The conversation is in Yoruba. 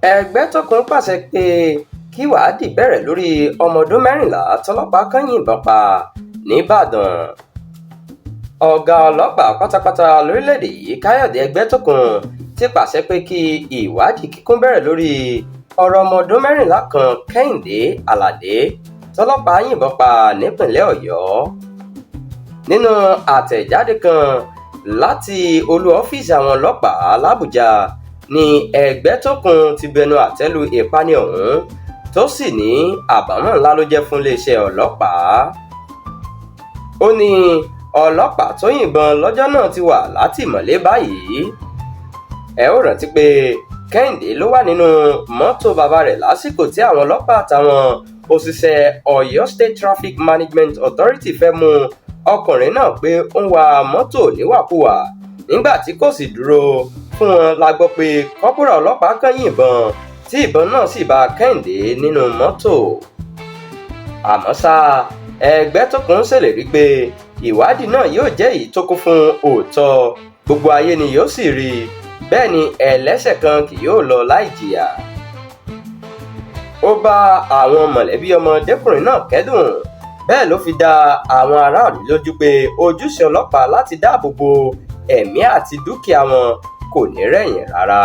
Ẹgbẹtokun pàṣẹ pé kiwadi bẹrẹ lórí ọmọ ọdún mẹrinla tọlọpaa kan yìnbọn pa nìbàdàn. Ọ̀gá ọlọ́pàá pátápátá lórílẹ̀‐èdè yìí Káyọ̀dé Ẹgbẹtokun ti pàṣẹ pé kí ìwádìí kíkún bẹ̀rẹ̀ lórí ọ̀rọ̀ ọmọ ọdún mẹrinla kan Kẹ́hìndé Aládé tọlọpaa yìnbọn pa nípìnlẹ̀ Ọ̀yọ́. Nínú àtẹ̀jáde kan láti olú ọ́fíìsì àwọn ọlọ́pàá l'Ábùjá ni Ẹgbẹtokun ti bẹnu àtẹ́ lu ìpani ọ̀hún tó sì ní àbámọ̀ ńlá ló jẹ́ fún iléeṣẹ́ ọlọ́pàá. Ó ní ọlọ́pàá tó yìnbọn lọ́jọ́ náà ti wà látìmọ́lé báyìí. Ẹ ó rántí pé Kẹ́hìndé ló wà nínú mọ́tò bàbá rẹ̀ lásìkò tí àwọn ọlọ́pàá àtàwọn òṣìṣẹ́ Ọ̀yọ́ State Traffic Management Authority fẹ́ mú ọkùnrin náà pé ó ń wa mọ́tò níwàkuwà nígbà tí kò sì dúró fún wọn la gbọ́ pé kọ́pùrà ọlọ́pàá kan yìnbọn tí ìbọn náà sì bá Kẹ́hìndé nínú mọ́tò. Àmọ́ ṣá Ẹgbẹtokun ṣèlérí pé ìwádìí náà yóò jẹ́ èyí tó kún fún òótọ́, gbogbo ayé ni yóò sì rí i, bẹ́ẹ̀ ni ẹlẹ́ṣẹ̀ kan kì yóò lọ láì jìyà. Ó bá àwọn mọ̀lẹ́bí ọmọdékùnrin náà kẹ́dùn, bẹ́ẹ̀ ló fi dá àwọn aráàlú lójú pé ojúṣe ọlọ́pàá láti dáàbò bo ẹ̀mí àti dúkìá wọn kò ní rẹ̀yìn rárá.